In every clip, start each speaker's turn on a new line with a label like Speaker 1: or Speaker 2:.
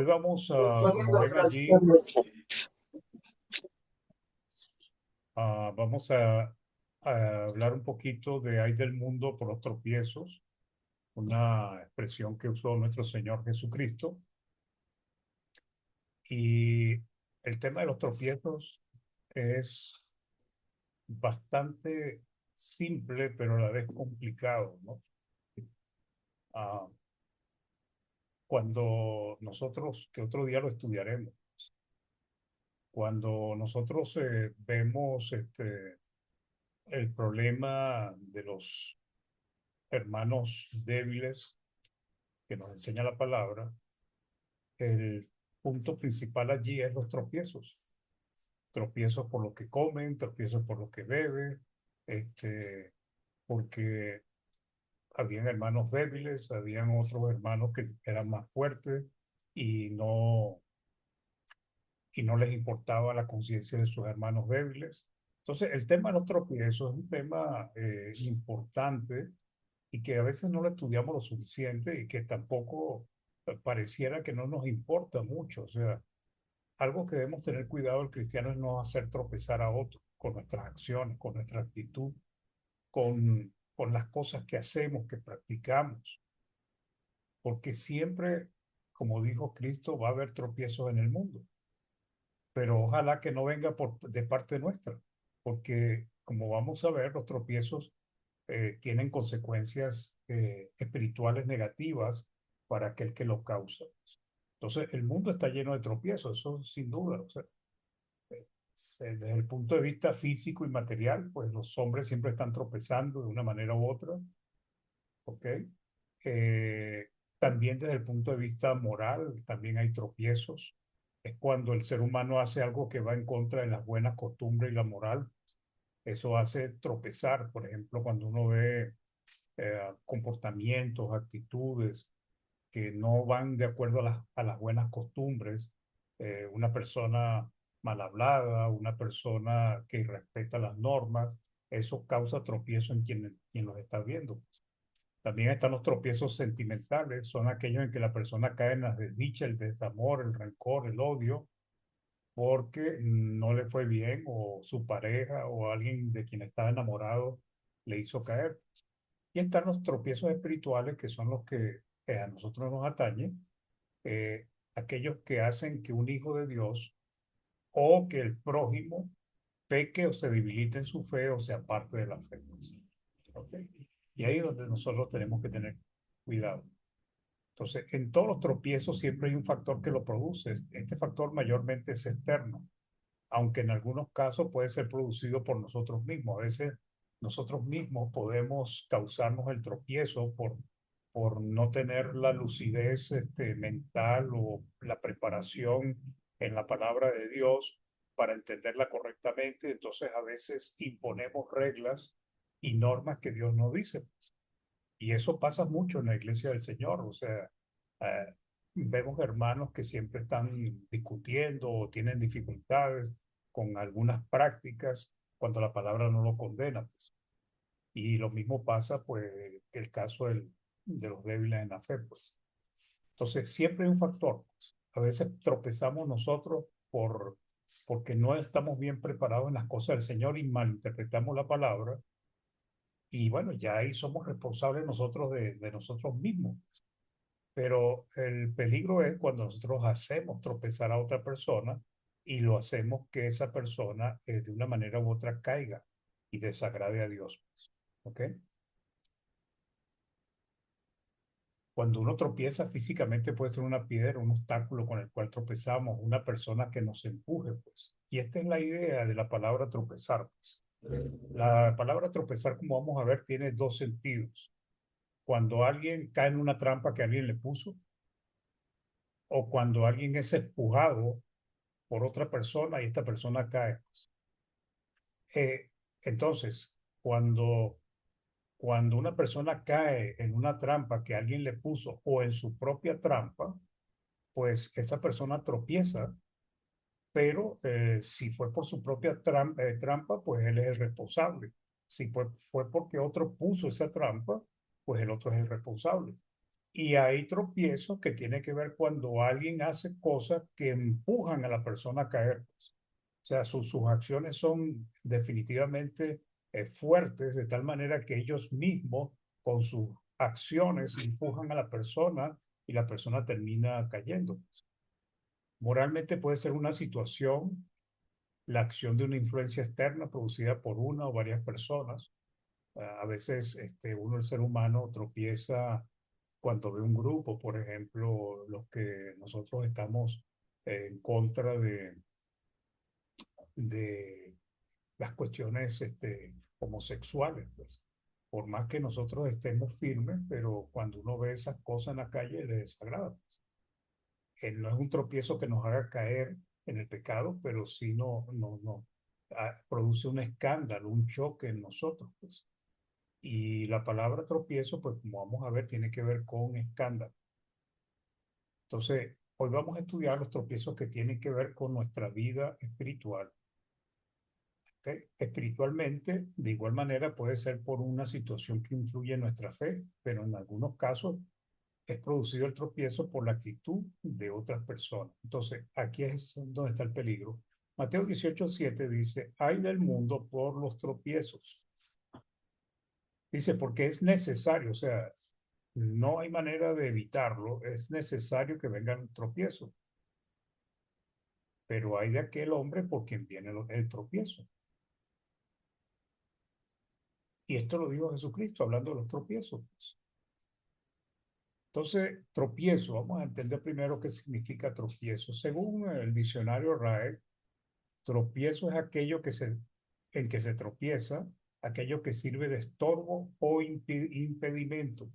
Speaker 1: vamos a, como ven allí, vamos a hablar un poquito de "Ay del mundo por los tropiezos", una expresión que usó nuestro Señor Jesucristo. Y el tema de los tropiezos es bastante simple, pero a la vez complicado, ¿no? Ah, Cuando nosotros, que otro día lo estudiaremos, cuando nosotros vemos el problema de los hermanos débiles que nos enseña la palabra, el punto principal allí es los tropiezos. Tropiezos por lo que comen, tropiezos por lo que beben, porque habían hermanos débiles, habían otros hermanos que eran más fuertes y no, y no les importaba la conciencia de sus hermanos débiles. Entonces, el tema de los tropiezos es un tema importante y que a veces no lo estudiamos lo suficiente y que tampoco pareciera que no nos importa mucho. O sea, algo que debemos tener cuidado el cristiano es no hacer tropezar a otros con nuestras acciones, con nuestra actitud, con las cosas que hacemos, que practicamos, porque siempre, como dijo Cristo, va a haber tropiezos en el mundo, pero ojalá que no venga de parte nuestra, porque como vamos a ver, los tropiezos tienen consecuencias espirituales negativas para aquel que los causa. Entonces, el mundo está lleno de tropiezos, eso sin duda. O sea, desde el punto de vista físico y material, pues los hombres siempre están tropezando de una manera u otra, ¿ok? Eh, También desde el punto de vista moral, también hay tropiezos. Es cuando el ser humano hace algo que va en contra de las buenas costumbres y la moral. Eso hace tropezar, por ejemplo, cuando uno ve comportamientos, actitudes que no van de acuerdo a las buenas costumbres. Una persona mal hablada, una persona que irrespeta las normas, eso causa tropiezo en quien los está viendo. También están los tropiezos sentimentales, son aquellos en que la persona cae en las desdichas, el desamor, el rencor, el odio, porque no le fue bien o su pareja o alguien de quien estaba enamorado le hizo caer. Y están los tropiezos espirituales, que son los que a nosotros nos atañen, aquellos que hacen que un hijo de Dios o que el prójimo peque o se debilite en su fe o se aparte de la fe, pues. ¿Ok? Y ahí es donde nosotros tenemos que tener cuidado. Entonces, en todos los tropiezos siempre hay un factor que lo produce. Este factor mayormente es externo, aunque en algunos casos puede ser producido por nosotros mismos. A veces nosotros mismos podemos causarnos el tropiezo por no tener la lucidez mental o la preparación en la palabra de Dios para entenderla correctamente. Entonces a veces imponemos reglas y normas que Dios no dice. Y eso pasa mucho en la iglesia del Señor. O sea, vemos hermanos que siempre están discutiendo o tienen dificultades con algunas prácticas cuando la palabra no lo condena, pues. Y lo mismo pasa, pues, el caso de los débiles en la fe, pues. Entonces, siempre hay un factor, pues. A veces tropezamos nosotros porque no estamos bien preparados en las cosas del Señor y malinterpretamos la palabra. Y bueno, ya ahí somos responsables nosotros de nosotros mismos. Pero el peligro es cuando nosotros hacemos tropezar a otra persona y lo hacemos que esa persona de una manera u otra caiga y desagrade a Dios, pues. ¿Ok? Cuando uno tropieza físicamente puede ser una piedra, un obstáculo con el cual tropezamos, una persona que nos empuje, pues. Y esta es la idea de la palabra tropezar, pues. La palabra tropezar, como vamos a ver, tiene dos sentidos. Cuando alguien cae en una trampa que alguien le puso, o cuando alguien es empujado por otra persona y esta persona cae. Eh, entonces, cuando una persona cae en una trampa que alguien le puso o en su propia trampa, pues esa persona tropieza, pero si fue por su propia trampa, pues él es el responsable. Si fue porque otro puso esa trampa, pues el otro es el responsable. Y hay tropiezos que tienen que ver cuando alguien hace cosas que empujan a la persona a caer, pues. O sea, sus acciones son definitivamente fuertes, de tal manera que ellos mismos, con sus acciones, empujan a la persona y la persona termina cayendo, pues. Moralmente puede ser una situación, la acción de una influencia externa producida por una o varias personas. A veces uno, el ser humano, tropieza cuando ve un grupo, por ejemplo, los que nosotros estamos en contra de las cuestiones homosexuales, pues. Por más que nosotros estemos firmes, pero cuando uno ve esas cosas en la calle, le desagrada, pues. No es un tropiezo que nos haga caer en el pecado, pero sí produce un escándalo, un choque en nosotros, pues. Y la palabra tropiezo, pues como vamos a ver, tiene que ver con escándalo. Entonces, hoy vamos a estudiar los tropiezos que tienen que ver con nuestra vida espiritual. ¿Ok? Espiritualmente, de igual manera, puede ser por una situación que influye en nuestra fe, pero en algunos casos es producido el tropiezo por la actitud de otras personas. Entonces, aquí es donde está el peligro. Mateo 18:7 dice, ay del mundo por los tropiezos. Dice, porque es necesario, o sea, no hay manera de evitarlo, es necesario que vengan tropiezos, pero hay de aquel hombre por quien viene el tropiezo. Y esto lo dijo Jesucristo, hablando de los tropiezos, pues. Entonces, tropiezo, vamos a entender primero qué significa tropiezo. Según el diccionario RAE, tropiezo es aquello en que se tropieza, aquello que sirve de estorbo o impedimento.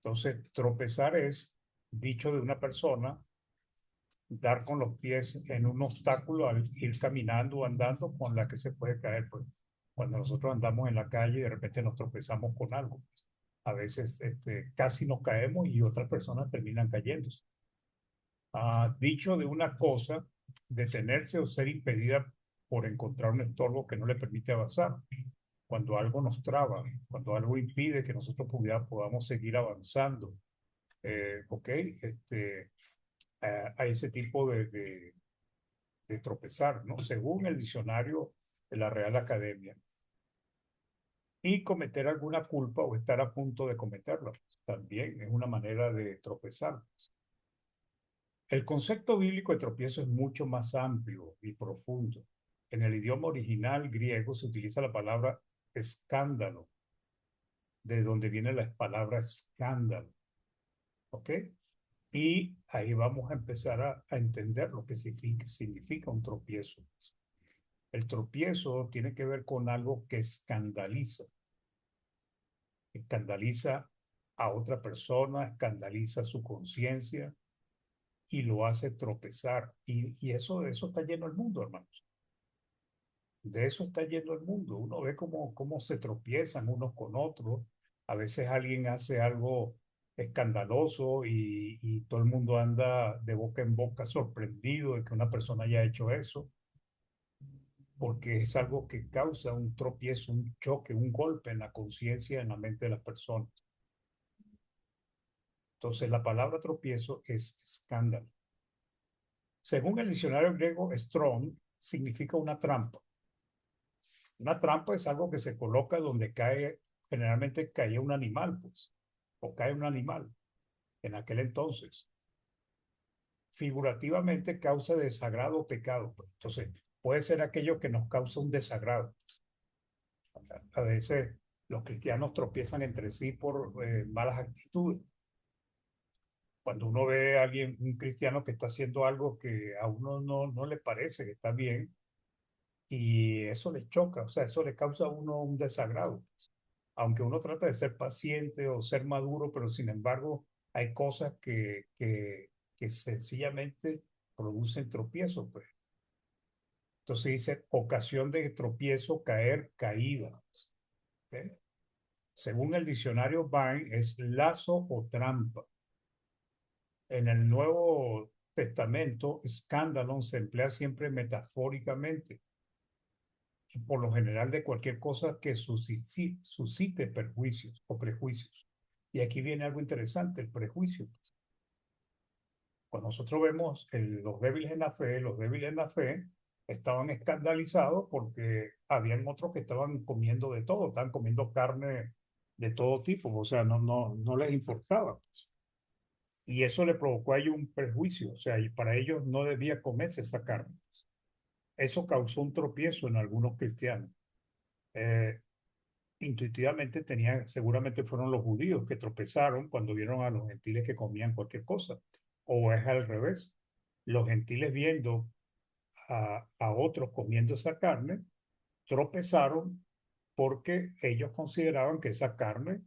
Speaker 1: Entonces, tropezar es, dicho de una persona, dar con los pies en un obstáculo al ir caminando o andando con la que se puede caer, pues. Cuando nosotros andamos en la calle y de repente nos tropezamos con algo, pues. A veces casi nos caemos y otras personas terminan cayéndose. Dicho de una cosa, detenerse o ser impedida por encontrar un estorbo que no le permite avanzar. Cuando algo nos traba, cuando algo impide que nosotros podamos seguir avanzando. Ok, a ese tipo de tropezar, ¿no? Según el diccionario de la Real Academia. Y cometer alguna culpa o estar a punto de cometerla, pues, también es una manera de tropezar, pues. El concepto bíblico de tropiezo es mucho más amplio y profundo. En el idioma original griego se utiliza la palabra escándalo, de donde viene la palabra escándalo, ¿ok? Y ahí vamos a empezar a entender lo que significa un tropiezo. El tropiezo tiene que ver con algo que escandaliza a otra persona, escandaliza su conciencia y lo hace tropezar. Y eso está lleno el mundo, hermanos. De eso está lleno el mundo. Uno ve cómo se tropiezan unos con otros. A veces alguien hace algo escandaloso y todo el mundo anda de boca en boca sorprendido de que una persona haya hecho eso, porque es algo que causa un tropiezo, un choque, un golpe en la conciencia, en la mente de las personas. Entonces, la palabra tropiezo es escándalo. Según el diccionario griego Strong, significa una trampa. Una trampa es algo que se coloca donde generalmente cae un animal, pues, o cae un animal en aquel entonces. Figurativamente causa desagrado o pecado, pues. Entonces, puede ser aquello que nos causa un desagrado. A veces los cristianos tropiezan entre sí por malas actitudes. Cuando uno ve a alguien, un cristiano que está haciendo algo que a uno no le parece que está bien, y eso le choca, o sea, eso le causa a uno un desagrado. Aunque uno trata de ser paciente o ser maduro, pero sin embargo hay cosas que sencillamente producen tropiezo, pues. Entonces dice ocasión de tropiezo, caer, caída. ¿Ok? Según el diccionario Vine, es lazo o trampa. En el Nuevo Testamento, escándalo se emplea siempre metafóricamente, y por lo general de cualquier cosa que suscite perjuicios o prejuicios. Y aquí viene algo interesante, el prejuicio. Cuando nosotros vemos los débiles en la fe, los débiles en la fe estaban escandalizados porque habían otros que estaban comiendo de todo, estaban comiendo carne de todo tipo, o sea, no les importaba, pues. Y eso le provocó a ellos un prejuicio, o sea, y para ellos no debía comerse esa carne, pues. Eso causó un tropiezo en algunos cristianos. Eh, Intuitivamente tenían, seguramente fueron los judíos que tropezaron cuando vieron a los gentiles que comían cualquier cosa. O es al revés. Los gentiles viendo a otros comiendo esa carne, tropezaron porque ellos consideraban que esa carne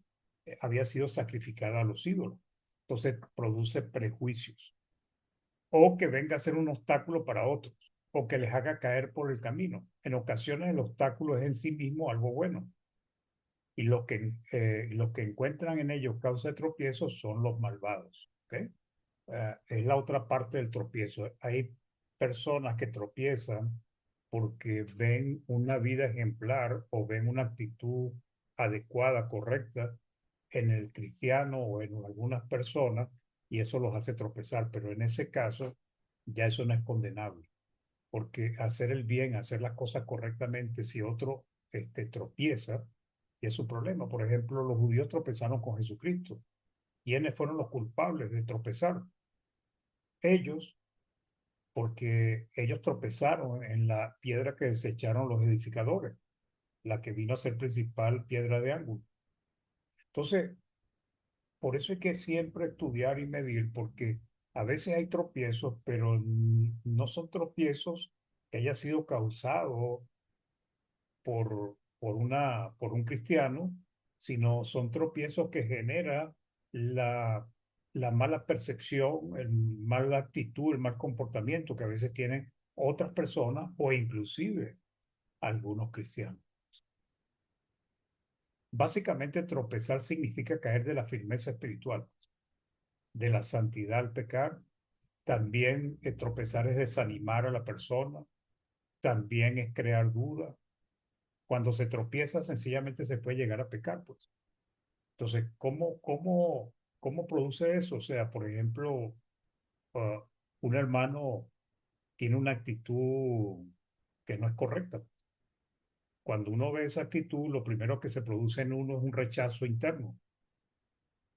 Speaker 1: había sido sacrificada a los ídolos. Entonces produce prejuicios. O que venga a ser un obstáculo para otros, o que les haga caer por el camino. En ocasiones el obstáculo es en sí mismo algo bueno y lo que encuentran en ellos causa de tropiezo son los malvados. ¿Okay? Es la otra parte del tropiezo. Hay personas que tropiezan porque ven una vida ejemplar o ven una actitud adecuada, correcta en el cristiano o en algunas personas y eso los hace tropezar, pero en ese caso ya eso no es condenable, porque hacer el bien, hacer las cosas correctamente, si otro tropieza, y es su problema. Por ejemplo, los judíos tropezaron con Jesucristo. ¿Quiénes fueron los culpables de tropezar? Ellos, porque ellos tropezaron en la piedra que desecharon los edificadores, la que vino a ser principal piedra de ángulo. Entonces, por eso hay que siempre estudiar y medir, porque a veces hay tropiezos, pero no son tropiezos que haya sido causado por un cristiano, sino son tropiezos que genera la, la mala percepción, el mala actitud, el mal comportamiento que a veces tienen otras personas o inclusive algunos cristianos. Básicamente tropezar significa caer de la firmeza espiritual, de la santidad al pecar. También tropezar es desanimar a la persona, también es crear duda. Cuando se tropieza, sencillamente se puede llegar a pecar, pues. Entonces, ¿cómo produce eso? O sea, por ejemplo, uh, un hermano tiene una actitud que no es correcta. Cuando uno ve esa actitud, lo primero que se produce en uno es un rechazo interno.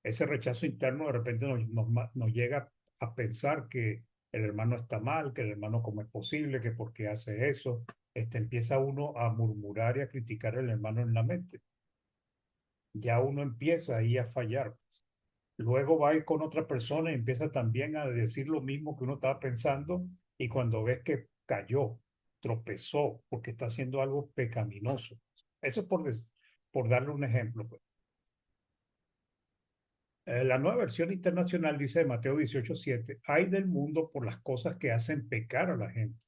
Speaker 1: Ese rechazo interno de repente nos llega a pensar que el hermano está mal, que el hermano cómo es posible, que por qué hace eso. Empieza uno a murmurar y a criticar al hermano en la mente. Ya uno empieza ahí a fallar. Luego va a ir con otra persona y empieza también a decir lo mismo que uno estaba pensando y cuando ves que cayó, tropezó, porque está haciendo algo pecaminoso. Eso por darle un ejemplo, pues. La nueva versión internacional dice de Mateo 18:7, hay del mundo por las cosas que hacen pecar a la gente.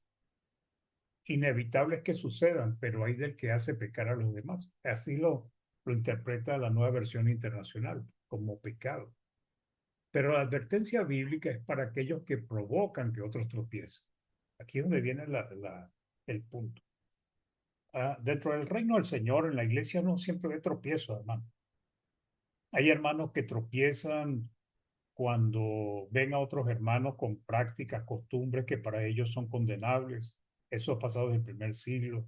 Speaker 1: Inevitables que sucedan, pero hay del que hace pecar a los demás. Así lo interpreta la nueva versión internacional como pecado. Pero la advertencia bíblica es para aquellos que provocan que otros tropiecen. Aquí es donde viene el punto. Dentro del reino del Señor, en la iglesia no siempre ve tropiezos, hermano. Hay hermanos que tropiezan cuando ven a otros hermanos con prácticas, costumbres que para ellos son condenables. Eso ha pasado desde el primer siglo.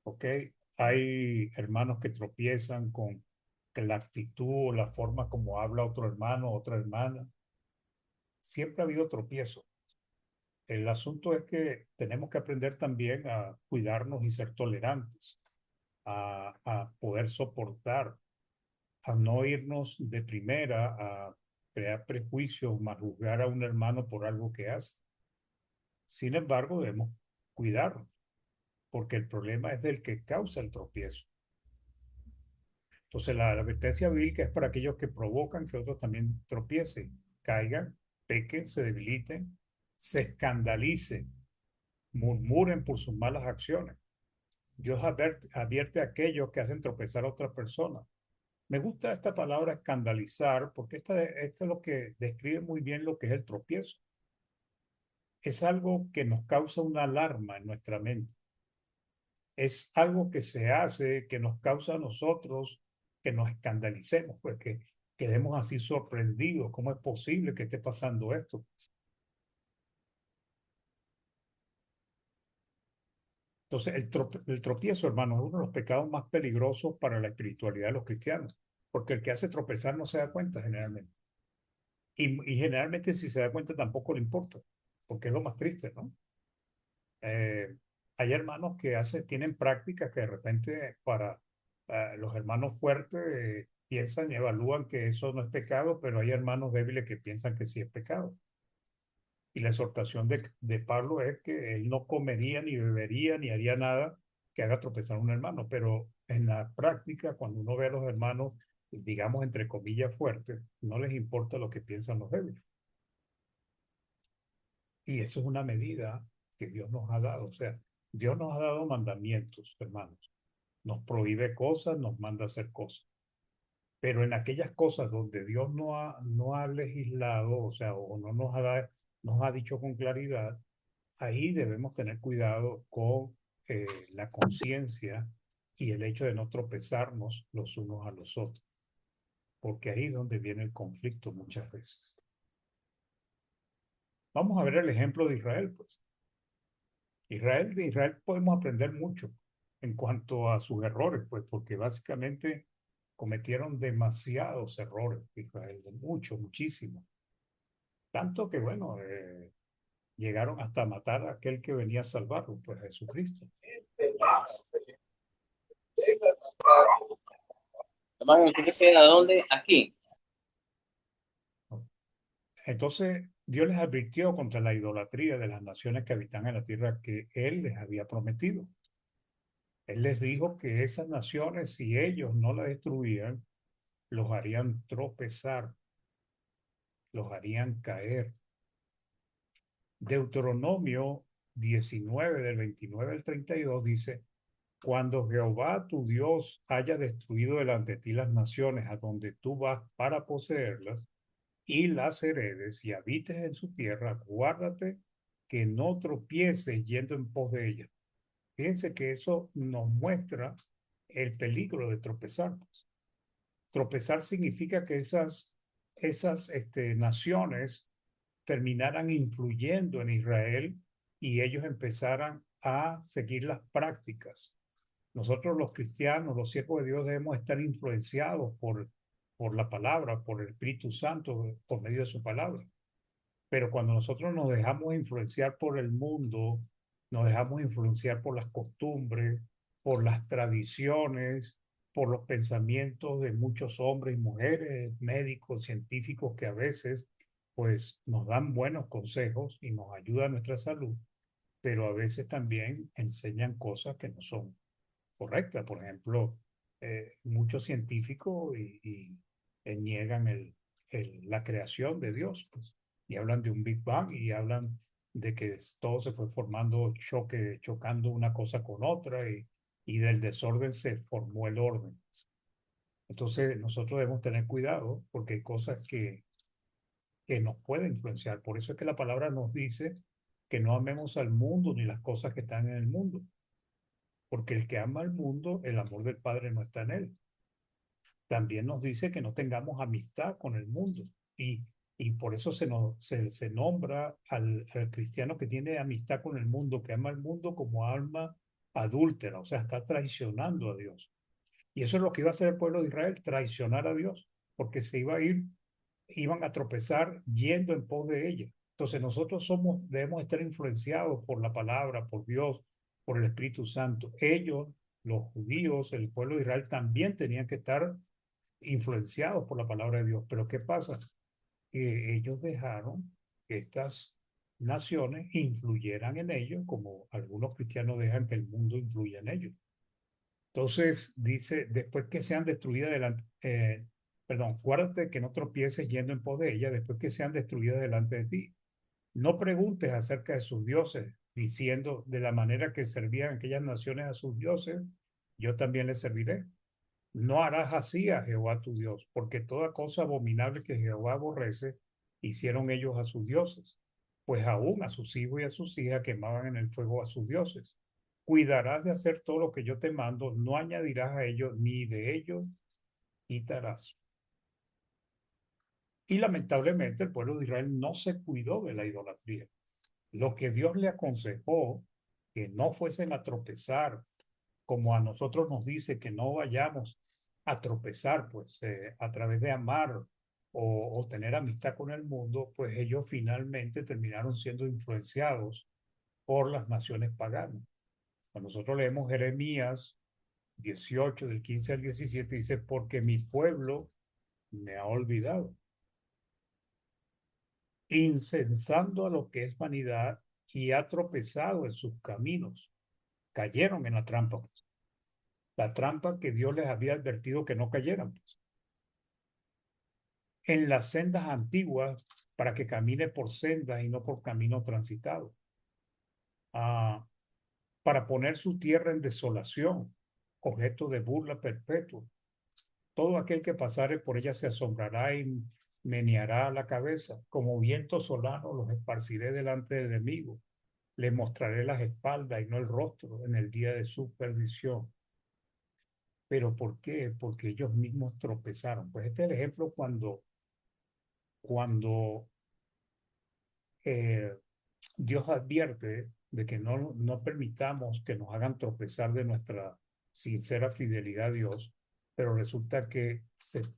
Speaker 1: ¿Ok? Hay hermanos que tropiezan con que la actitud o la forma como habla otro hermano o otra hermana. Siempre ha habido tropiezos. El asunto es que tenemos que aprender también a cuidarnos y ser tolerantes, a poder soportar, a no irnos de primera, a crear prejuicios, mal juzgar a un hermano por algo que hace. Sin embargo, debemos cuidarnos, porque el problema es del que causa el tropiezo. Entonces, la advertencia bíblica es para aquellos que provocan que otros también tropiecen, caigan, pequen, se debiliten, se escandalicen, murmuren por sus malas acciones. Dios advierte a aquellos que hacen tropezar a otra persona. Me gusta esta palabra escandalizar porque esta es lo que describe muy bien lo que es el tropiezo. Es algo que nos causa una alarma en nuestra mente. Es algo que se hace, que nos causa a nosotros que nos escandalicemos, pues que quedemos así sorprendidos. ¿Cómo es posible que esté pasando esto? Entonces, el tropiezo, hermano, es uno de los pecados más peligrosos para la espiritualidad de los cristianos, porque el que hace tropezar no se da cuenta generalmente. Y generalmente si se da cuenta tampoco le importa, porque es lo más triste, ¿no? Eh, Hay hermanos que tienen prácticas que de repente para los hermanos fuertes piensan y evalúan que eso no es pecado, pero hay hermanos débiles que piensan que sí es pecado. Y la exhortación de Pablo es que él no comería, ni bebería, ni haría nada que haga tropezar a un hermano. Pero en la práctica, cuando uno ve a los hermanos, digamos, entre comillas, fuertes, no les importa lo que piensan los débiles. Y eso es una medida que Dios nos ha dado. O sea, Dios nos ha dado mandamientos, hermanos. Nos prohíbe cosas, nos manda a hacer cosas. Pero en aquellas cosas donde Dios no ha legislado, o sea, o no nos ha dicho con claridad, ahí debemos tener cuidado con la conciencia y el hecho de no tropezarnos los unos a los otros, porque ahí es donde viene el conflicto muchas veces. Vamos a ver el ejemplo de Israel, pues. De Israel podemos aprender mucho en cuanto a sus errores, pues, porque básicamente cometieron demasiados errores, Israel, de mucho, muchísimo. Tanto que, bueno, llegaron hasta matar a aquel que venía a salvarlos, pues a Jesucristo.
Speaker 2: Hermano, ¿usted se queda dónde? Aquí.
Speaker 1: ¿No? Entonces, Dios les advirtió contra la idolatría de las naciones que habitan en la tierra que Él les había prometido. Él les dijo que esas naciones, si ellos no la destruían, los harían tropezar, los harían caer. Deuteronomio 19, del 29 al 32 dice, cuando Jehová tu Dios haya destruido delante de ti las naciones a donde tú vas para poseerlas y las heredes y habites en su tierra, guárdate que no tropieces yendo en pos de ellas. Fíjense que eso nos muestra el peligro de tropezar, pues. Tropezar significa que esas naciones terminaran influyendo en Israel y ellos empezaran a seguir las prácticas. Nosotros los cristianos, los siervos de Dios, debemos estar influenciados por la palabra, por el Espíritu Santo, por medio de su palabra. Pero cuando nosotros nos dejamos influenciar por el mundo, nos dejamos influenciar por las costumbres, por las tradiciones, por los pensamientos de muchos hombres y mujeres, médicos, científicos que a veces pues nos dan buenos consejos y nos ayudan a nuestra salud, pero a veces también enseñan cosas que no son correctas. Por ejemplo, muchos científicos niegan la creación de Dios, pues, y hablan de un Big Bang y hablan de que todo se fue formando chocando una cosa con otra y del desorden se formó el orden. Entonces nosotros debemos tener cuidado porque hay cosas que nos pueden influenciar. Por eso es que la palabra nos dice que no amemos al mundo ni las cosas que están en el mundo, porque el que ama al mundo, el amor del Padre no está en él. También nos dice que no tengamos amistad con el mundo y por eso se nombra al cristiano que tiene amistad con el mundo, que ama al mundo como alma adúltera, o sea, está traicionando a Dios. Y eso es lo que iba a hacer el pueblo de Israel, traicionar a Dios, porque iban a tropezar yendo en pos de ella. Entonces nosotros debemos estar influenciados por la palabra, por Dios, por el Espíritu Santo. Ellos, los judíos, el pueblo de Israel también tenían que estar influenciados por la palabra de Dios. Pero ¿qué pasa? Que ellos dejaron que estas naciones influyeran en ellos, como algunos cristianos dejan que el mundo influya en ellos. Entonces dice, después que sean destruidas delante, perdón, guárdate que no tropieces yendo en pos de ella después que sean destruidas delante de ti. No preguntes acerca de sus dioses, diciendo de la manera que servían aquellas naciones a sus dioses, yo también les serviré. No harás así a Jehová tu Dios, porque toda cosa abominable que Jehová aborrece, hicieron ellos a sus dioses, pues aún a sus hijos y a sus hijas quemaban en el fuego a sus dioses. Cuidarás de hacer todo lo que yo te mando, no añadirás a ellos, ni de ellos quitarás. Y lamentablemente el pueblo de Israel no se cuidó de la idolatría. Lo que Dios le aconsejó, que no fuesen a tropezar, como a nosotros nos dice que no vayamos a tropezar, pues a través de amar o tener amistad con el mundo, pues ellos finalmente terminaron siendo influenciados por las naciones paganas. Cuando nosotros leemos Jeremías 18, del 15 al 17, dice, porque mi pueblo me ha olvidado, incensando a lo que es vanidad y ha tropezado en sus caminos. Cayeron en la trampa que Dios les había advertido que no cayeran, pues, en las sendas antiguas para que camine por sendas y no por camino transitado, ah, para poner su tierra en desolación, objeto de burla perpetua. Todo aquel que pasare por ella se asombrará y meneará la cabeza. Como viento solano los esparciré delante del enemigo. Les mostraré las espaldas y no el rostro en el día de su perdición. ¿Pero por qué? Porque ellos mismos tropezaron. Pues este es el ejemplo cuando eh, Dios advierte de que no permitamos que nos hagan tropezar de nuestra sincera fidelidad a Dios, pero resulta que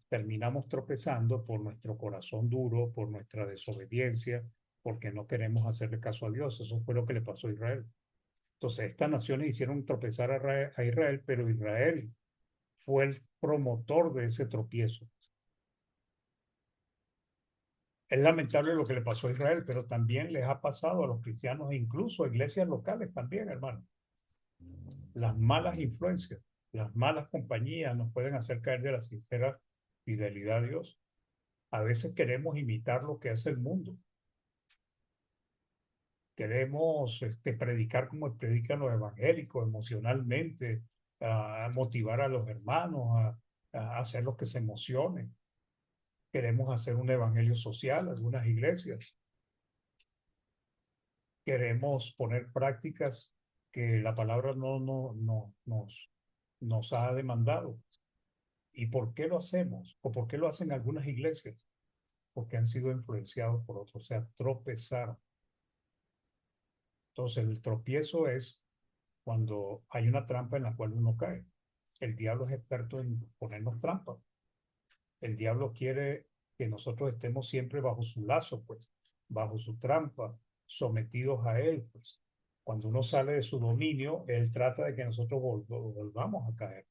Speaker 1: terminamos tropezando por nuestro corazón duro, por nuestra desobediencia, porque no queremos hacerle caso a Dios. Eso fue lo que le pasó a Israel. Entonces, estas naciones hicieron tropezar a Israel, pero Israel fue el promotor de ese tropiezo. Es lamentable lo que le pasó a Israel, pero también les ha pasado a los cristianos e incluso a iglesias locales también, hermano. Las malas influencias, las malas compañías nos pueden hacer caer de la sincera fidelidad a Dios. A veces queremos imitar lo que hace el mundo. Queremos predicar como predican los evangélicos emocionalmente, a motivar a los hermanos, a hacerlos que se emocionen. Queremos hacer un evangelio social, algunas iglesias. Queremos poner prácticas que la palabra nos ha demandado. ¿Y por qué lo hacemos? ¿O por qué lo hacen algunas iglesias? Porque han sido influenciados por otros, o sea, tropezaron. Entonces, el tropiezo es cuando hay una trampa en la cual uno cae. El diablo es experto en ponernos trampas. El diablo quiere que nosotros estemos siempre bajo su lazo, pues, bajo su trampa, sometidos a él, pues. Cuando uno sale de su dominio, él trata de que nosotros volvamos a caer.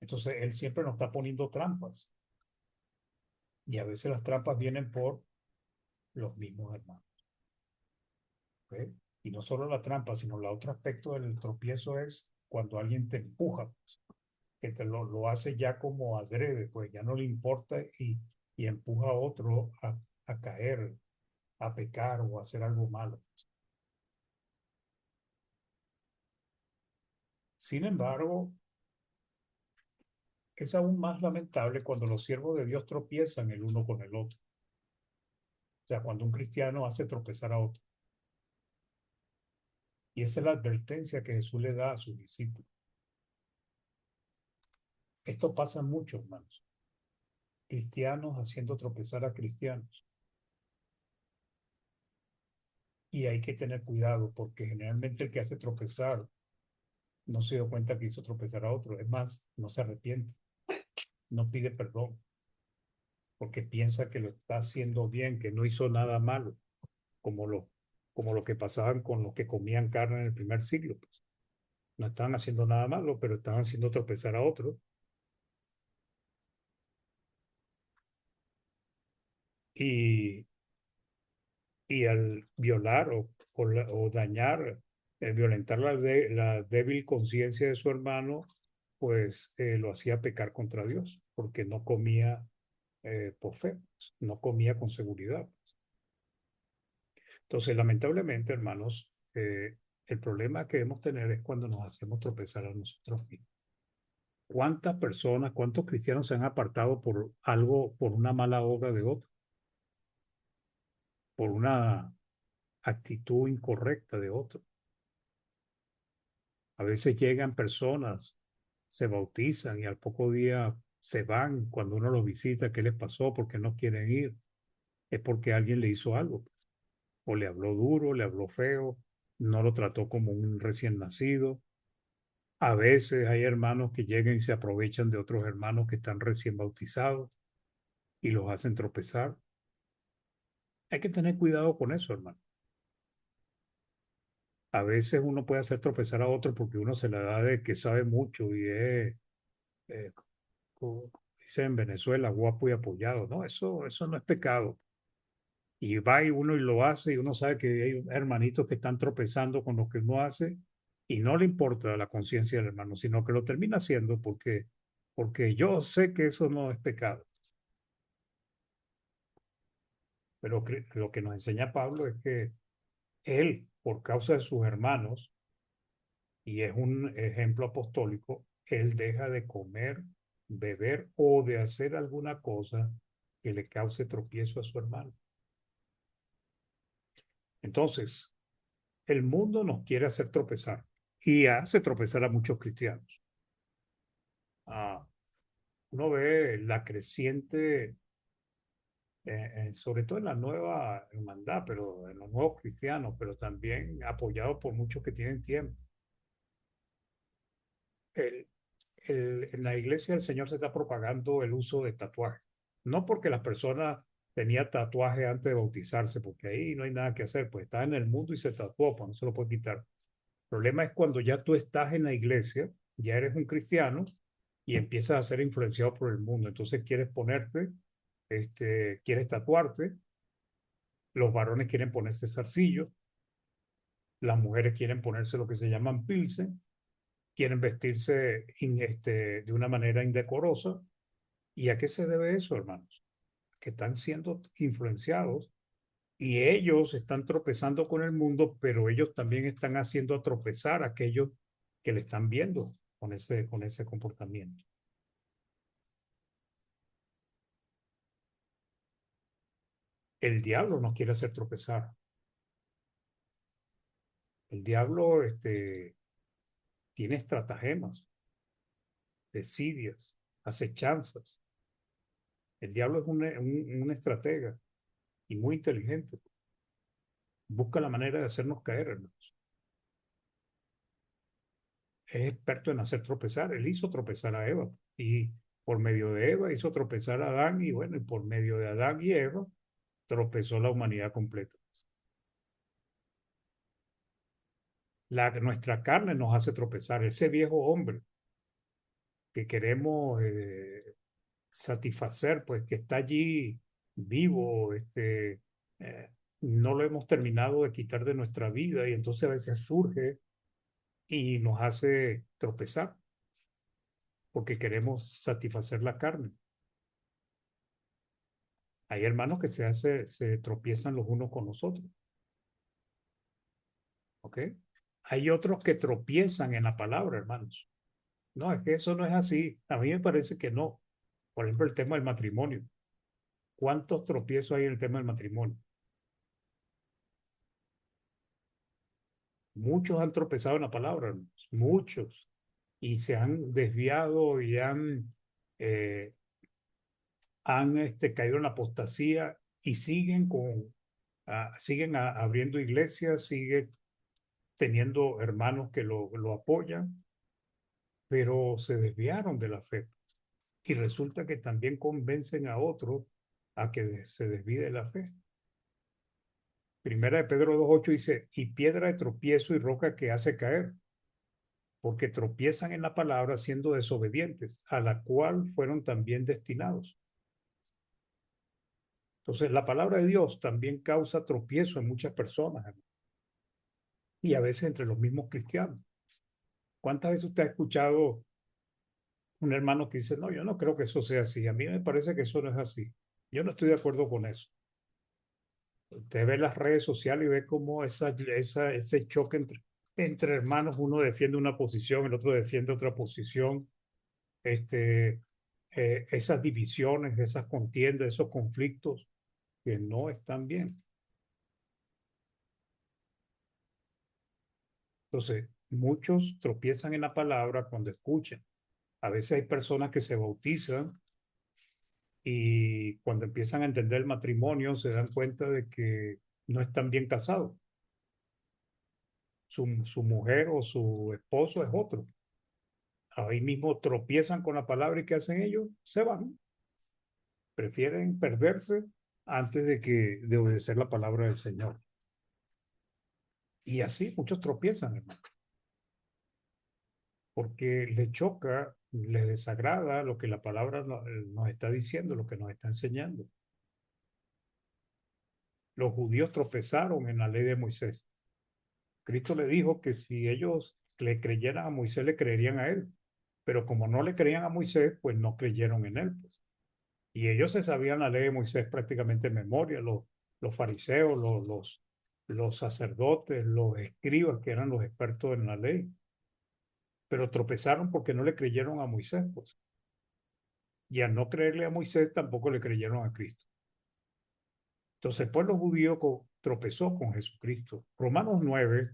Speaker 1: Entonces, él siempre nos está poniendo trampas. Y a veces las trampas vienen por los mismos hermanos. ¿Ok? Y no solo la trampa, sino el otro aspecto del tropiezo es cuando alguien te empuja, pues, que lo hace ya como adrede, pues ya no le importa y empuja a otro a caer, a pecar o a hacer algo malo. Sin embargo, es aún más lamentable cuando los siervos de Dios tropiezan el uno con el otro. O sea, cuando un cristiano hace tropezar a otro. Y esa es la advertencia que Jesús le da a sus discípulos. Esto pasa mucho, hermanos. Cristianos haciendo tropezar a cristianos. Y hay que tener cuidado porque generalmente el que hace tropezar no se dio cuenta que hizo tropezar a otro. Es más, no se arrepiente, no pide perdón porque piensa que lo está haciendo bien, que no hizo nada malo, como como lo que pasaban con los que comían carne en el primer siglo, pues. No estaban haciendo nada malo, pero estaban haciendo tropezar a otros. Y, y al violar o dañar, violentar la débil conciencia de su hermano, pues lo hacía pecar contra Dios, porque no comía por fe, pues, no comía con seguridad. Entonces, lamentablemente, hermanos, el problema que debemos tener es cuando nos hacemos tropezar a nosotros mismos. ¿Cuántas personas, cuántos cristianos se han apartado por algo, por una mala obra de otro, por una actitud incorrecta de otro? A veces llegan personas, se bautizan y al poco día se van cuando uno los visita, ¿qué les pasó? ¿Por qué no quieren ir? Es porque alguien le hizo algo, o le habló duro, le habló feo, no lo trató como un recién nacido. A veces hay hermanos que llegan y se aprovechan de otros hermanos que están recién bautizados y los hacen tropezar. Hay que tener cuidado con eso, hermano. A veces uno puede hacer tropezar a otro porque uno se la da de que sabe mucho y es, eh, como dice en Venezuela, guapo y apoyado. No, eso no es pecado. Y va y uno y lo hace y uno sabe que hay hermanitos que están tropezando con lo que uno hace y no le importa la conciencia del hermano, sino que lo termina haciendo porque yo sé que eso no es pecado. Pero lo que nos enseña Pablo es que él, por causa de sus hermanos, y es un ejemplo apostólico, él deja de comer, beber o de hacer alguna cosa que le cause tropiezo a su hermano. Entonces, el mundo nos quiere hacer tropezar y hace tropezar a muchos cristianos. Ah, uno ve la creciente, sobre todo en la nueva hermandad, pero en los nuevos cristianos, pero también apoyado por muchos que tienen tiempo. El, en la iglesia del Señor se está propagando el uso de tatuajes. No porque la persona tenía tatuaje antes de bautizarse, porque ahí no hay nada que hacer, pues está en el mundo y se tatuó, pues no se lo puede quitar. El problema es cuando ya tú estás en la iglesia, ya eres un cristiano y empiezas a ser influenciado por el mundo. Entonces quieres ponerte, quieres tatuarte, los varones quieren ponerse zarcillo, las mujeres quieren ponerse lo que se llaman pilsen, quieren vestirse de una manera indecorosa. ¿Y a qué se debe eso, hermanos? Que están siendo influenciados y ellos están tropezando con el mundo, pero ellos también están haciendo tropezar a aquellos que le están viendo con ese comportamiento. El diablo nos quiere hacer tropezar. El diablo tiene estratagemas, desidias, acechanzas. El diablo es un estratega y muy inteligente. Busca la manera de hacernos caer, hermanos. Es experto en hacer tropezar. Él hizo tropezar a Eva y por medio de Eva hizo tropezar a Adán y bueno, y por medio de Adán y Eva tropezó la humanidad completa. Nuestra carne nos hace tropezar. Ese viejo hombre que queremos satisfacer, pues que está allí vivo, no lo hemos terminado de quitar de nuestra vida y entonces a veces surge y nos hace tropezar porque queremos satisfacer la carne. Hay hermanos que se tropiezan los unos con los otros, ¿ok? Hay otros que tropiezan en la palabra, hermanos. No, es que eso no es así. A mí me parece que no. Por ejemplo, el tema del matrimonio. ¿Cuántos tropiezos hay en el tema del matrimonio? Muchos han tropezado en la palabra, hermanos. Muchos. Y se han desviado y eh, han caído en la apostasía y siguen abriendo iglesias, siguen teniendo hermanos que lo apoyan, pero se desviaron de la fe. Y resulta que también convencen a otros a que se desvíe de la fe. Primera de Pedro 2:8 dice, y piedra de tropiezo y roca que hace caer, porque tropiezan en la palabra siendo desobedientes, a la cual fueron también destinados. Entonces, la palabra de Dios también causa tropiezo en muchas personas y a veces entre los mismos cristianos. ¿Cuántas veces usted ha escuchado un hermano que dice, no, yo no creo que eso sea así? A mí me parece que eso no es así. Yo no estoy de acuerdo con eso. Usted ve las redes sociales y ve cómo ese choque entre hermanos, uno defiende una posición, el otro defiende otra posición, esas divisiones, esas contiendas, esos conflictos que no están bien. Entonces, muchos tropiezan en la palabra cuando escuchan. A veces hay personas que se bautizan y cuando empiezan a entender el matrimonio se dan cuenta de que no están bien casados. Su mujer o su esposo es otro. Ahí mismo tropiezan con la palabra y ¿qué hacen ellos? Se van. Prefieren perderse antes de obedecer la palabra del Señor. Y así muchos tropiezan, hermano, porque les choca, les desagrada lo que la palabra nos está diciendo, lo que nos está enseñando. Los judíos tropezaron en la ley de Moisés. Cristo le dijo que si ellos le creyeran a Moisés, le creerían a él. Pero como no le creían a Moisés, pues no creyeron en él. Pues. Y ellos se sabían la ley de Moisés prácticamente en memoria, los fariseos, los sacerdotes, los escribas, que eran los expertos en la ley. Pero tropezaron porque no le creyeron a Moisés. Pues. Y al no creerle a Moisés, tampoco le creyeron a Cristo. Entonces el pueblo judío tropezó con Jesucristo. Romanos 9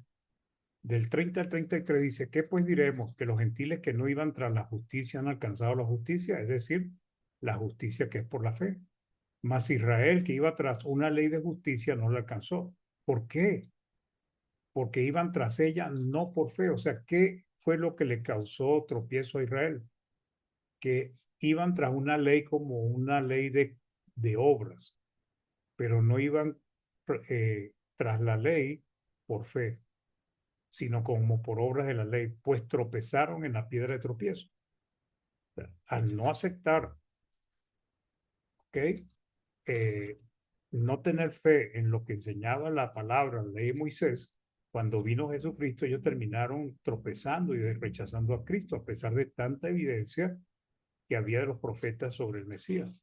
Speaker 1: del 30 al 33 dice, ¿qué pues diremos? Que los gentiles que no iban tras la justicia han alcanzado la justicia, es decir, la justicia que es por la fe. Mas Israel, que iba tras una ley de justicia, no la alcanzó. ¿Por qué? Porque iban tras ella no por fe. O sea, ¿qué fue lo que le causó tropiezo a Israel? Que iban tras una ley como una ley de obras, pero no iban tras la ley por fe, sino como por obras de la ley, pues tropezaron en la piedra de tropiezo. Al no aceptar, ¿ok? Eh, no tener fe en lo que enseñaba la palabra, la ley de Moisés, cuando vino Jesucristo, ellos terminaron tropezando y rechazando a Cristo, a pesar de tanta evidencia que había de los profetas sobre el Mesías.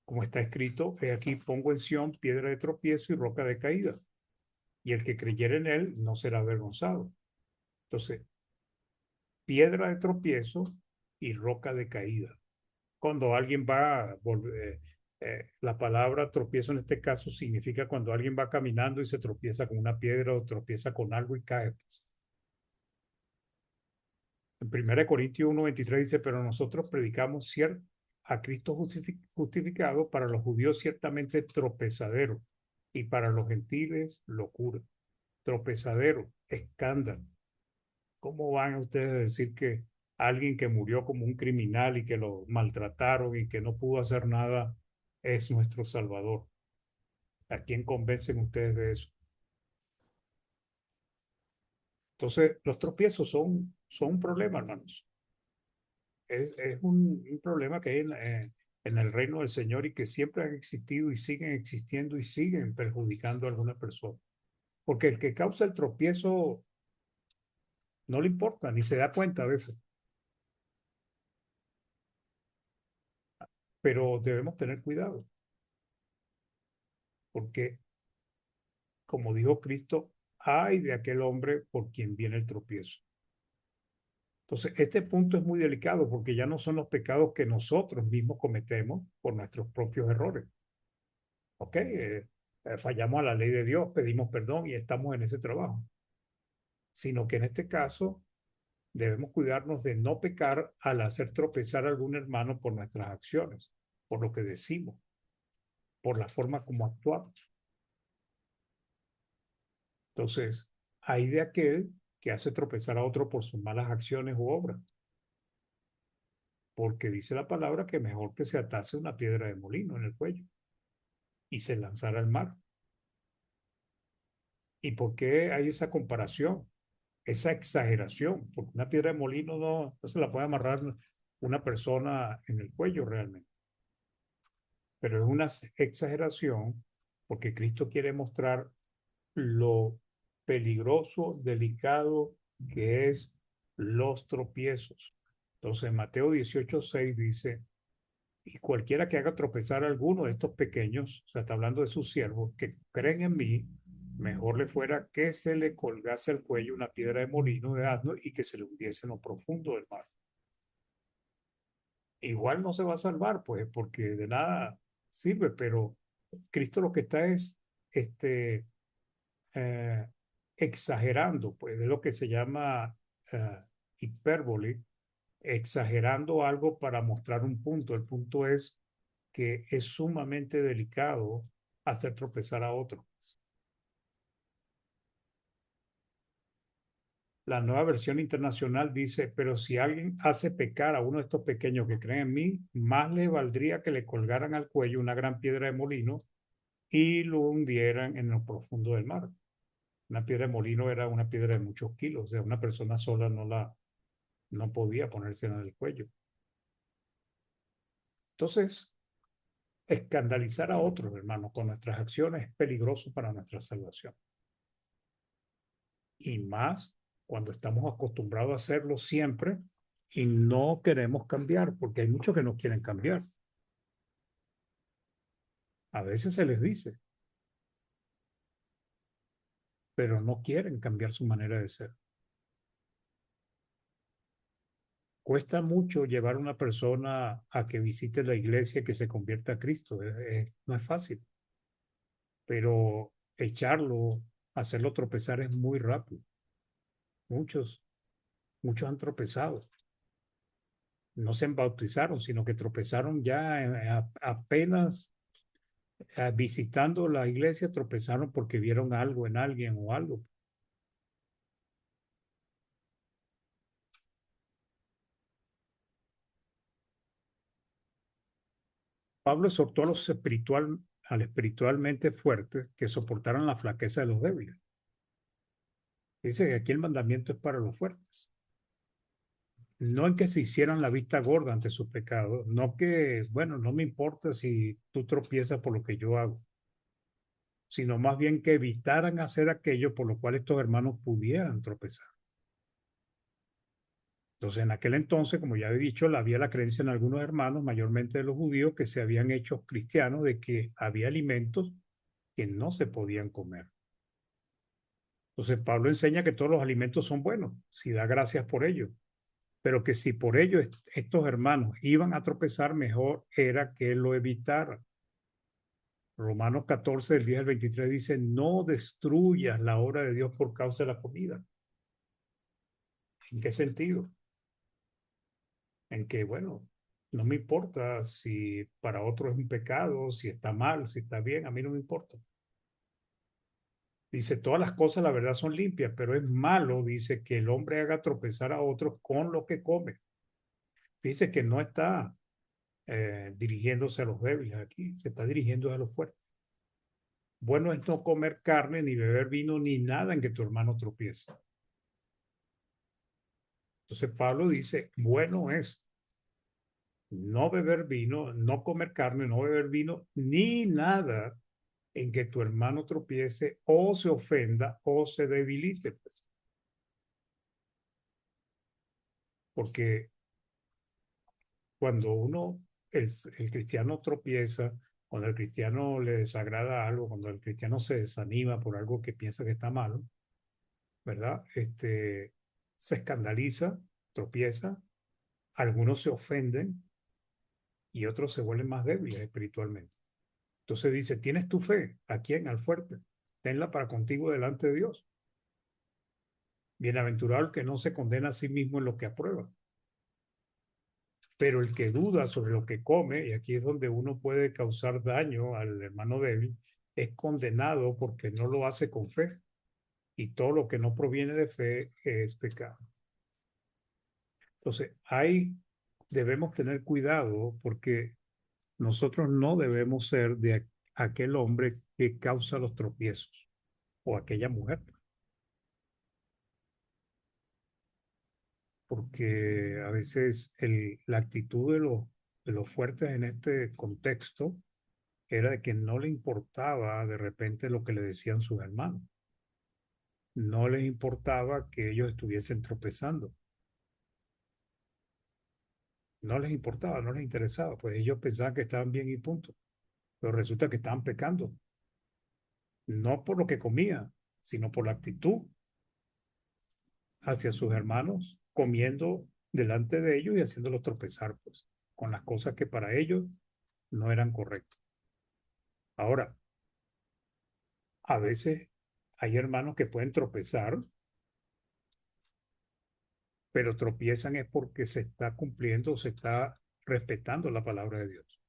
Speaker 1: Como está escrito, he aquí pongo en Sión piedra de tropiezo y roca de caída, y el que creyere en él no será avergonzado. Entonces, piedra de tropiezo y roca de caída. Cuando alguien va a volver, la palabra tropiezo en este caso significa cuando alguien va caminando y se tropieza con una piedra o tropieza con algo y cae. Pues. En 1 Corintios 1:23 dice, pero nosotros predicamos a Cristo justificado, para los judíos ciertamente tropezadero y para los gentiles locura. Tropezadero, escándalo. ¿Cómo van ustedes a decir que alguien que murió como un criminal y que lo maltrataron y que no pudo hacer nada es nuestro Salvador? ¿A quién convencen ustedes de eso? Entonces, los tropiezos son un problema, hermanos. Es un problema que hay en el reino del Señor y que siempre han existido y siguen existiendo y siguen perjudicando a alguna persona. Porque el que causa el tropiezo no le importa, ni se da cuenta a veces. Pero debemos tener cuidado, porque como dijo Cristo, ay de aquel hombre por quien viene el tropiezo. Entonces, este punto es muy delicado porque ya no son los pecados que nosotros mismos cometemos por nuestros propios errores. ¿Ok? Fallamos a la ley de Dios, pedimos perdón y estamos en ese trabajo. Sino que en este caso debemos cuidarnos de no pecar al hacer tropezar a algún hermano por nuestras acciones, por lo que decimos, por la forma como actuamos. Entonces, hay de aquel que hace tropezar a otro por sus malas acciones u obras, porque dice la palabra que mejor que se atase una piedra de molino en el cuello y se lanzara al mar. ¿Y por qué hay esa comparación, esa exageración? Porque una piedra de molino no se la puede amarrar una persona en el cuello realmente, pero es una exageración porque Cristo quiere mostrar lo peligroso, delicado que es los tropiezos. Entonces, Mateo 18:6 dice, y cualquiera que haga tropezar a alguno de estos pequeños, o sea, está hablando de sus siervos, que creen en mí, mejor le fuera que se le colgase al cuello una piedra de molino de asno y que se le hundiese en lo profundo del mar. Igual no se va a salvar, pues, porque de nada sirve, pero Cristo lo que está es este, eh, exagerando, pues, de lo que se llama hipérbole, exagerando algo para mostrar un punto. El punto es que es sumamente delicado hacer tropezar a otro. La nueva versión internacional dice, pero si alguien hace pecar a uno de estos pequeños que creen en mí, más le valdría que le colgaran al cuello una gran piedra de molino y lo hundieran en lo profundo del mar. Una piedra de molino era una piedra de muchos kilos, o sea, una persona sola no podía ponérsela en el cuello. Entonces, escandalizar a otros, hermanos, con nuestras acciones es peligroso para nuestra salvación. Y más cuando estamos acostumbrados a hacerlo siempre y no queremos cambiar, porque hay muchos que no quieren cambiar. A veces se les dice, pero no quieren cambiar su manera de ser. Cuesta mucho llevar a una persona a que visite la iglesia y que se convierta a Cristo. No es fácil, pero echarlo, hacerlo tropezar es muy rápido. Muchos, muchos han tropezado. No se bautizaron, sino que tropezaron ya apenas visitando la iglesia, tropezaron porque vieron algo en alguien o algo. Pablo exhortó a los al espiritualmente fuertes que soportaran la flaqueza de los débiles. Dice que aquí el mandamiento es para los fuertes. No en que se hicieran la vista gorda ante sus pecados, no que, bueno, no me importa si tú tropiezas por lo que yo hago, sino más bien que evitaran hacer aquello por lo cual estos hermanos pudieran tropezar. Entonces, en aquel entonces, como ya he dicho, había la creencia en algunos hermanos, mayormente de los judíos, que se habían hecho cristianos, de que había alimentos que no se podían comer. Entonces, Pablo enseña que todos los alimentos son buenos, si da gracias por ello, pero que si por ello estos hermanos iban a tropezar, mejor era que lo evitaran. Romanos 14, del 10 al 23 dice, no destruyas la obra de Dios por causa de la comida. ¿En qué sentido? En que, bueno, no me importa si para otro es un pecado, si está mal, si está bien, a mí no me importa. Dice, todas las cosas, la verdad, son limpias, pero es malo, dice, que el hombre haga tropezar a otros con lo que come. Dice que no está dirigiéndose a los débiles aquí, se está dirigiendo a los fuertes. Bueno es no comer carne, ni beber vino, ni nada en que tu hermano tropiece. Entonces Pablo dice, bueno es no beber vino, no comer carne, no beber vino, ni nada en que tu hermano tropiece o se ofenda o se debilite, pues. Porque cuando el cristiano tropieza, cuando el cristiano le desagrada algo, cuando el cristiano se desanima por algo que piensa que está malo, ¿verdad? Se escandaliza, tropieza, algunos se ofenden y otros se vuelven más débiles espiritualmente. Entonces dice, ¿tienes tu fe? ¿A quién? Al fuerte. Tenla para contigo delante de Dios. Bienaventurado el que no se condena a sí mismo en lo que aprueba. Pero el que duda sobre lo que come, y aquí es donde uno puede causar daño al hermano débil, es condenado porque no lo hace con fe. Y todo lo que no proviene de fe es pecado. Entonces, debemos tener cuidado porque nosotros no debemos ser de aquel hombre que causa los tropiezos o aquella mujer, porque a veces la actitud de los fuertes en este contexto era de que no le importaba de repente lo que le decían sus hermanos, no les importaba que ellos estuviesen tropezando, no les importaba, no les interesaba, pues ellos pensaban que estaban bien y punto, pero resulta que estaban pecando, no por lo que comían, sino por la actitud hacia sus hermanos, comiendo delante de ellos y haciéndolos tropezar, pues, con las cosas que para ellos no eran correctas. Ahora, a veces hay hermanos que pueden tropezar, pero tropiezan es porque se está cumpliendo, se está respetando la palabra de Dios.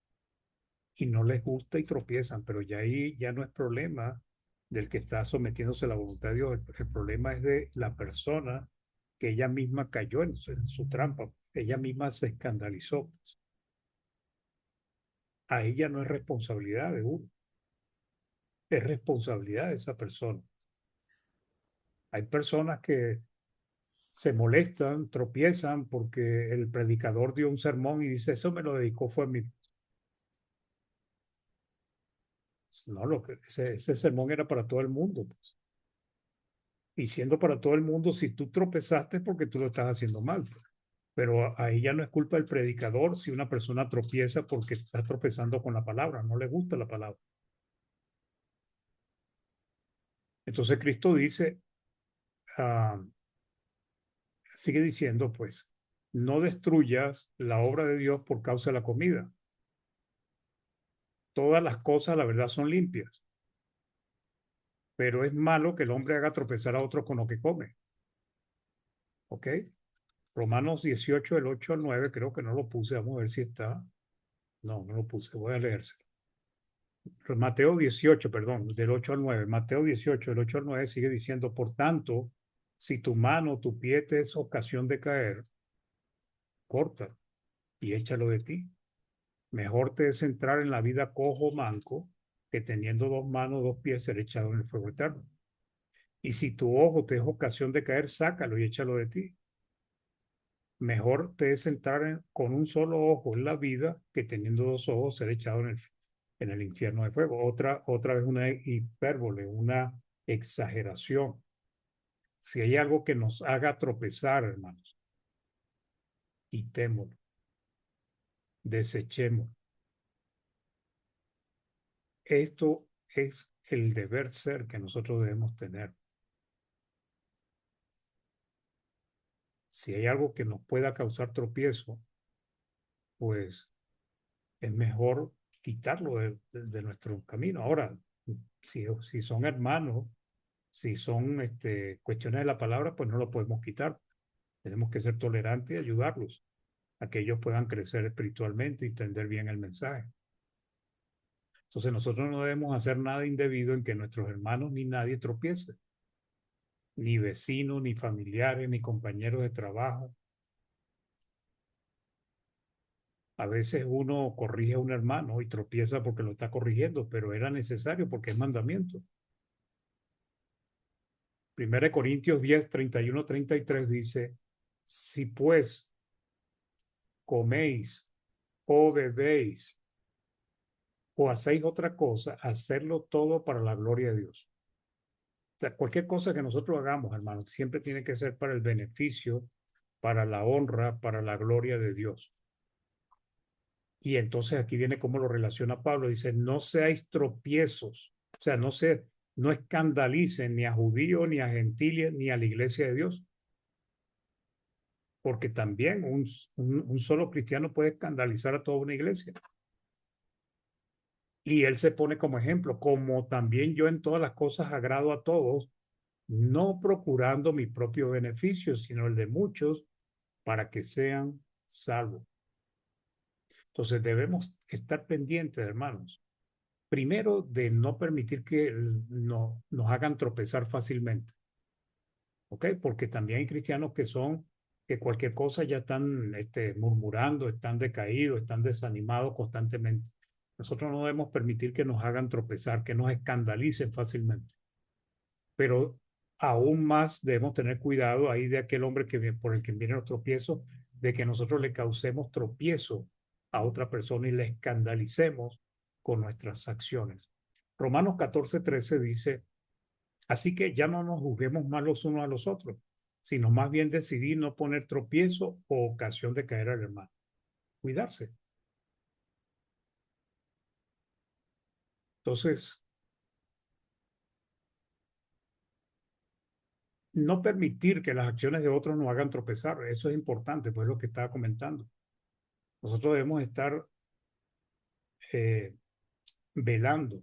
Speaker 1: Y no les gusta y tropiezan, pero ya ahí ya no es problema del que está sometiéndose a la voluntad de Dios. El problema es de la persona que ella misma cayó en su trampa, ella misma se escandalizó. A ella no es responsabilidad de uno, es responsabilidad de esa persona. Hay personas que se molestan, tropiezan porque el predicador dio un sermón y dice, eso me lo dedicó fue a mí. No, ese sermón era para todo el mundo, pues. Y siendo para todo el mundo, si tú tropezaste es porque tú lo estás haciendo mal, pues. Pero ahí ya no es culpa del predicador si una persona tropieza porque está tropezando con la palabra, no le gusta la palabra. Entonces Cristo dice, ah, sigue diciendo, pues, no destruyas la obra de Dios por causa de la comida. Todas las cosas, la verdad, son limpias, pero es malo que el hombre haga tropezar a otro con lo que come. ¿Ok? Romanos 18, del 8 al 9, creo que no lo puse, vamos a ver si está. No, no lo puse, voy a leerse. Mateo 18, perdón, del 8 al 9. Mateo 18, del 8 al 9 sigue diciendo, por tanto, si tu mano o tu pie te es ocasión de caer, corta y échalo de ti. Mejor te es entrar en la vida cojo o manco que teniendo dos manos, dos pies, ser echado en el fuego eterno. Y si tu ojo te es ocasión de caer, sácalo y échalo de ti. Mejor te es entrar con un solo ojo en la vida que teniendo dos ojos ser echado en el infierno de fuego. Otra vez una hipérbole, una exageración. Si hay algo que nos haga tropezar, hermanos, quitémoslo, desechemos. Esto es el deber ser que nosotros debemos tener. Si hay algo que nos pueda causar tropiezo, pues es mejor quitarlo de nuestro camino. Ahora, si son hermanos, si son cuestiones de la palabra, pues no lo podemos quitar. Tenemos que ser tolerantes y ayudarlos a que ellos puedan crecer espiritualmente y entender bien el mensaje. Entonces nosotros no debemos hacer nada indebido en que nuestros hermanos ni nadie tropiece, ni vecinos, ni familiares, ni compañeros de trabajo. A veces uno corrige a un hermano y tropieza porque lo está corrigiendo, pero era necesario porque es mandamiento. 1 Corintios 10, 31, 33 dice, si pues coméis o bebéis o hacéis otra cosa, hacerlo todo para la gloria de Dios. O sea, cualquier cosa que nosotros hagamos, hermanos, siempre tiene que ser para el beneficio, para la honra, para la gloria de Dios. Y entonces aquí viene cómo lo relaciona Pablo. Dice, no seáis tropiezos, o sea, no escandalicen ni a judíos, ni a gentiles, ni a la iglesia de Dios. Porque también un solo cristiano puede escandalizar a toda una iglesia. Y él se pone como ejemplo, como también yo en todas las cosas agrado a todos, no procurando mi propio beneficio, sino el de muchos, para que sean salvos. Entonces debemos estar pendientes, hermanos. Primero, de no permitir que nos hagan tropezar fácilmente. ¿Ok? Porque también hay cristianos que son, que cualquier cosa ya están murmurando, están decaídos, están desanimados constantemente. Nosotros no debemos permitir que nos hagan tropezar, que nos escandalicen fácilmente. Pero aún más debemos tener cuidado ahí de aquel hombre por el que vienen los tropiezos, de que nosotros le causemos tropiezo a otra persona y le escandalicemos con nuestras acciones. Romanos 14:13 dice, así que ya no nos juzguemos más los unos a los otros, sino más bien decidir no poner tropiezo o ocasión de caer al hermano. Cuidarse. Entonces, no permitir que las acciones de otros nos hagan tropezar, eso es importante, pues lo que estaba comentando. Nosotros debemos estar eh, velando,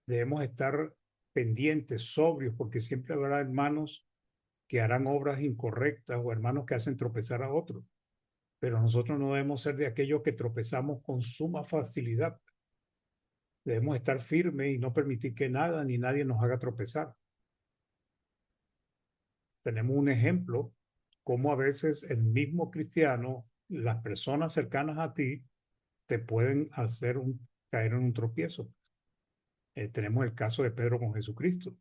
Speaker 1: debemos estar pendientes, sobrios, porque siempre habrá hermanos que harán obras incorrectas o hermanos que hacen tropezar a otros. Pero nosotros no debemos ser de aquellos que tropezamos con suma facilidad. Debemos estar firmes y no permitir que nada ni nadie nos haga tropezar. Tenemos un ejemplo, cómo a veces el mismo cristiano, las personas cercanas a ti, te pueden hacer caer en un tropiezo. Tenemos el caso de Pedro con Jesucristo.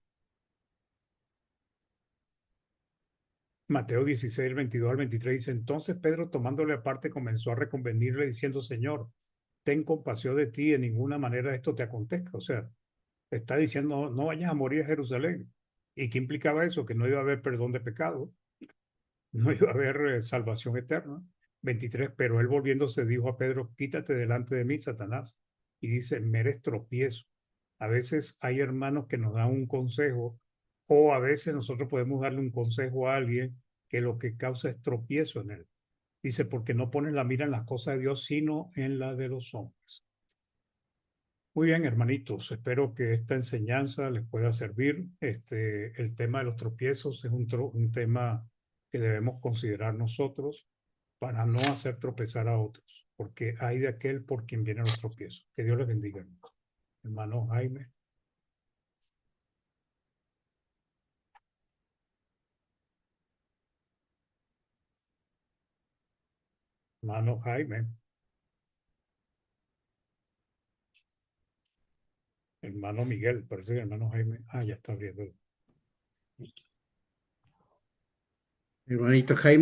Speaker 1: Mateo 16, el 22 al 23 dice, entonces Pedro tomándole aparte comenzó a reconvenirle diciendo, Señor, ten compasión de ti, en ninguna manera esto te acontezca. O sea, está diciendo, no vayas a morir a Jerusalén. ¿Y qué implicaba eso? Que no iba a haber perdón de pecado, no iba a haber salvación eterna. 23, pero él volviéndose dijo a Pedro, quítate delante de mí, Satanás. Y dice, me eres tropiezo. A veces hay hermanos que nos dan un consejo o a veces nosotros podemos darle un consejo a alguien que lo que causa es tropiezo en él. Dice, porque no pones la mira en las cosas de Dios, sino en la de los hombres. Muy bien, hermanitos, espero que esta enseñanza les pueda servir. El tema de los tropiezos es un tema que debemos considerar nosotros para no hacer tropezar a otros, porque hay de aquel por quien vienen los tropiezos. Que Dios les bendiga, hermanos. Hermano Jaime, hermano Jaime, hermano Miguel, parece que hermano Jaime, ya está abriendo.
Speaker 3: Hermanito Jaime.